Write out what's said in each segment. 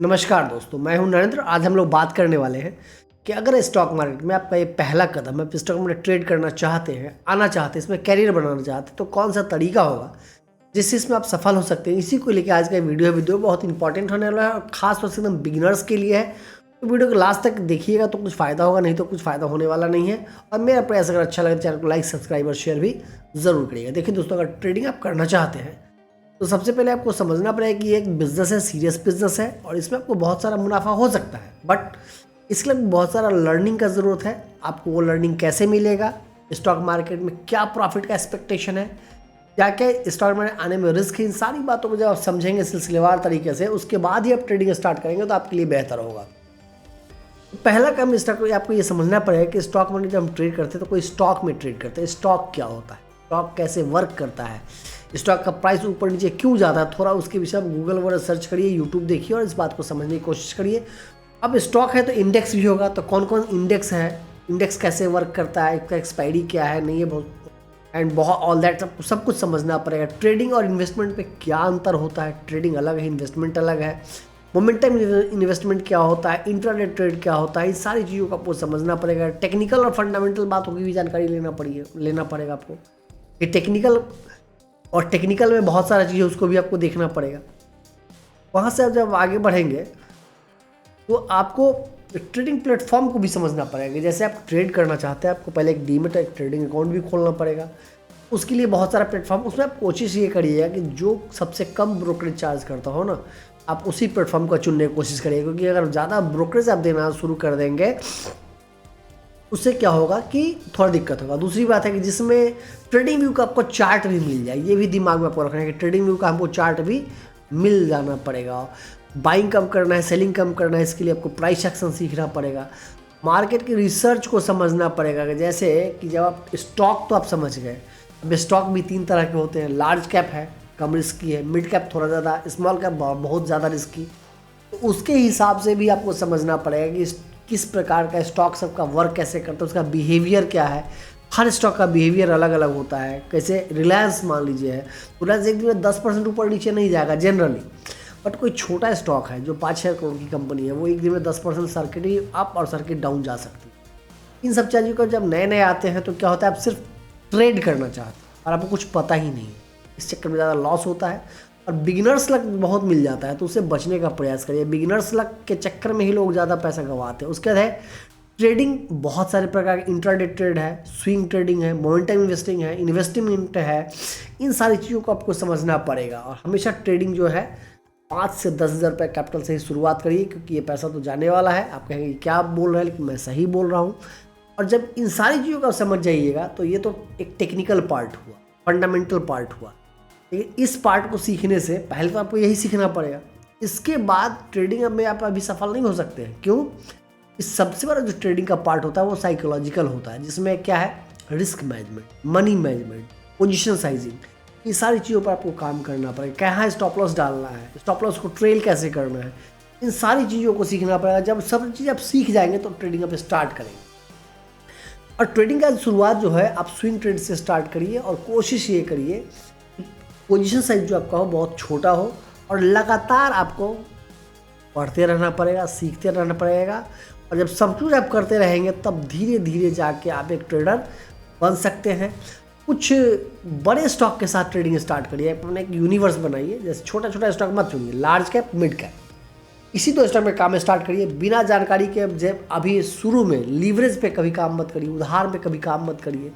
नमस्कार दोस्तों, मैं हूं नरेंद्र। आज हम लोग बात करने वाले हैं कि अगर स्टॉक मार्केट में आपका ये पहला कदम है, स्टॉक मार्केट ट्रेड करना चाहते हैं, आना चाहते हैं, इसमें कैरियर बनाना चाहते हैं, तो कौन सा तरीका होगा जिससे इसमें आप सफल हो सकते हैं। इसी को लेकर आज का वीडियो बहुत इंपॉर्टेंट होने वाला है और खास तौर से एकदम बिगिनर्स के लिए है। तो वीडियो को लास्ट तक देखिएगा तो कुछ फ़ायदा होगा, नहीं तो कुछ फ़ायदा होने वाला नहीं है। और मेरा प्रयास अगर अच्छा लगे चैनल को लाइक, सब्सक्राइब और शेयर भी ज़रूर करिएगा। देखिए दोस्तों, अगर ट्रेडिंग आप करना चाहते हैं तो सबसे पहले आपको समझना पड़ेगा कि ये एक बिज़नेस है, सीरियस बिज़नेस है और इसमें आपको बहुत सारा मुनाफा हो सकता है, बट इसके लिए बहुत सारा लर्निंग का ज़रूरत है। आपको वो लर्निंग कैसे मिलेगा, स्टॉक मार्केट में क्या प्रॉफिट का एक्सपेक्टेशन है, क्या क्या स्टॉक मार्केट आने में रिस्क है, इन सारी बातों को जब आप समझेंगे सिलसिलेवार तरीके से, उसके बाद ही आप ट्रेडिंग स्टार्ट करेंगे तो आपके लिए बेहतर होगा। पहला काम स्टॉक आपको ये समझना पड़ेगा कि स्टॉक मार्केट जब हम ट्रेड करते हैं तो कोई स्टॉक में ट्रेड करते हैं। स्टॉक क्या होता है, स्टॉक कैसे वर्क करता है, स्टॉक का प्राइस ऊपर नीचे क्यों जाता है, थोड़ा उसके विषय में गूगल वगैरह सर्च करिए, यूट्यूब देखिए और इस बात को समझने की कोशिश करिए। अब स्टॉक है तो इंडेक्स भी होगा, तो कौन कौन इंडेक्स है, इंडेक्स कैसे वर्क करता है, इसका एक्सपायरी क्या है, नहीं है बहुत एंड बहुत ऑल दैट सब कुछ समझना पड़ेगा। ट्रेडिंग और इन्वेस्टमेंट पे क्या अंतर होता है, ट्रेडिंग अलग है, इन्वेस्टमेंट अलग है, मोमेंटम इन्वेस्टमेंट क्या होता है, इंट्राडे ट्रेड क्या होता है, इन सारी चीज़ों को आपको समझना पड़ेगा। टेक्निकल और फंडामेंटल बातों की भी जानकारी लेना पड़ेगा आपको। ये टेक्निकल में बहुत सारा चीज़ है, उसको भी आपको देखना पड़ेगा। वहाँ से आप जब आगे बढ़ेंगे तो आपको ट्रेडिंग प्लेटफॉर्म को भी समझना पड़ेगा। जैसे आप ट्रेड करना चाहते हैं, आपको पहले एक डीमैट एक ट्रेडिंग अकाउंट भी खोलना पड़ेगा। उसके लिए बहुत सारा प्लेटफॉर्म, उसमें आप कोशिश ये करिएगा कि जो सबसे कम ब्रोकरेज चार्ज करता हो ना, आप उसी प्लेटफॉर्म को चुनने की कोशिश करिए, क्योंकि अगर ज़्यादा ब्रोकरेज आप देना शुरू कर देंगे उससे क्या होगा कि थोड़ा दिक्कत होगा। दूसरी बात है कि जिसमें ट्रेडिंग व्यू का आपको चार्ट भी मिल जाए, ये भी दिमाग में आपको रखना है कि ट्रेडिंग व्यू का हमको चार्ट भी मिल जाना पड़ेगा। बाइंग कम करना है, सेलिंग कम करना है, इसके लिए आपको प्राइस एक्शन सीखना पड़ेगा, मार्केट की रिसर्च को समझना पड़ेगा। जैसे कि जब आप स्टॉक तो आप समझ गए, अब स्टॉक भी 3 तरह के होते हैं। लार्ज कैप है, कम रिस्की है, मिड कैप थोड़ा ज़्यादा, स्मॉल कैप बहुत ज़्यादा रिस्की। तो उसके हिसाब से भी आपको समझना पड़ेगा कि किस प्रकार का स्टॉक सबका वर्क कैसे करता है, उसका बिहेवियर क्या है। हर स्टॉक का बिहेवियर अलग अलग होता है। कैसे रिलायंस मान लीजिए है, रिलायंस एक दिन में 10% ऊपर नीचे नहीं जाएगा जनरली, बट कोई छोटा स्टॉक है जो 5-6 करोड़ की कंपनी है, वो एक दिन में 10% सर्किट ही अप और सर्किट डाउन जा सकती है। इन सब चीज़ों को जब नए नए आते हैं तो क्या होता है, आप सिर्फ ट्रेड करना चाहते हैं और आपको कुछ पता ही नहीं है, इस चक्कर में ज़्यादा लॉस होता है और बिगिनर्स लक बहुत मिल जाता है, तो उससे बचने का प्रयास करिए। बिगिनर्स लक के चक्कर में ही लोग ज़्यादा पैसा गंवाते हैं। उसके बाद है ट्रेडिंग, बहुत सारे प्रकार के इंट्राडे ट्रेड है, स्विंग ट्रेडिंग है, मोमेंटम इन्वेस्टिंग है, इन्वेस्टमेंट है। इन सारी चीज़ों को आपको समझना पड़ेगा और हमेशा ट्रेडिंग जो है 5 से 10,000 रुपये कैपिटल से ही शुरुआत करिए, क्योंकि ये पैसा तो जाने वाला है। आप कहेंगे क्या आप बोल रहे हैं, लेकिन मैं सही बोल रहा हूँ। और जब इन सारी चीज़ों का समझ जाइएगा तो ये तो एक टेक्निकल पार्ट हुआ, फंडामेंटल पार्ट हुआ। लेकिन इस पार्ट को सीखने से पहले तो आपको यही सीखना पड़ेगा। इसके बाद ट्रेडिंग में आप अभी सफल नहीं हो सकते हैं। क्यों? इस सबसे बड़ा जो ट्रेडिंग का पार्ट होता है वो साइकोलॉजिकल होता है, जिसमें क्या है, risk management, money management, position sizing, ये सारी चीज़ों पर आपको काम करना पड़ेगा। कहाँ स्टॉप लॉस डालना है, स्टॉप लॉस को ट्रेल कैसे करना है, इन सारी चीज़ों को सीखना पड़ेगा। जब सब चीज़ आप सीख जाएंगे तो ट्रेडिंग आप स्टार्ट करेंगे। और ट्रेडिंग का शुरुआत जो है आप स्विंग ट्रेड से स्टार्ट करिए और कोशिश ये करिए पोजीशन साइज जो आपका हो बहुत छोटा हो और लगातार आपको पढ़ते रहना पड़ेगा, सीखते रहना पड़ेगा। और जब सब कुछ आप करते रहेंगे तब धीरे धीरे जाके आप एक ट्रेडर बन सकते हैं। कुछ बड़े स्टॉक के साथ ट्रेडिंग स्टार्ट करिए, अपने एक यूनिवर्स बनाइए। जैसे छोटा छोटा स्टॉक मत चुनिए, लार्ज कैप, मिड कैप, इसी 2 स्टॉक में काम स्टार्ट करिए बिना जानकारी के। जब अभी शुरू में लीवरेज पे कभी काम मत करिए, उधार पे कभी काम मत करिए।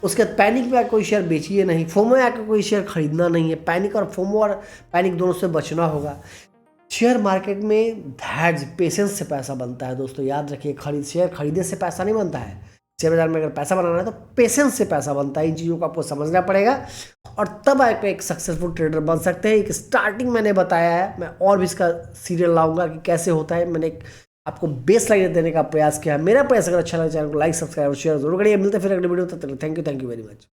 उसके बाद पैनिक में आकर कोई शेयर बेचिए नहीं, फोमो में आकर कोई शेयर खरीदना नहीं है। पैनिक और फोमो और पैनिक दोनों से बचना होगा। शेयर मार्केट में धैर्य, पेशेंस से पैसा बनता है दोस्तों, याद रखिए। शेयर खरीदने से पैसा नहीं बनता है। शेयर बाजार में अगर पैसा बनाना है तो पेशेंस से पैसा बनता है। इन चीज़ों को आपको समझना पड़ेगा और तब आप एक सक्सेसफुल ट्रेडर बन सकते हैं। एक स्टार्टिंग मैंने बताया है, मैं और भी इसका सीरियल लाऊंगा कि कैसे होता है। मैंने आपको बेस लाइन देने का प्रयास किया है। मेरा प्रयास अगर अच्छा लगे चैनल को लाइक, सब्सक्राइब और शेयर जरूर करिए। मिलते फिर अगले वीडियो, तब तक थैंक यू वेरी मच।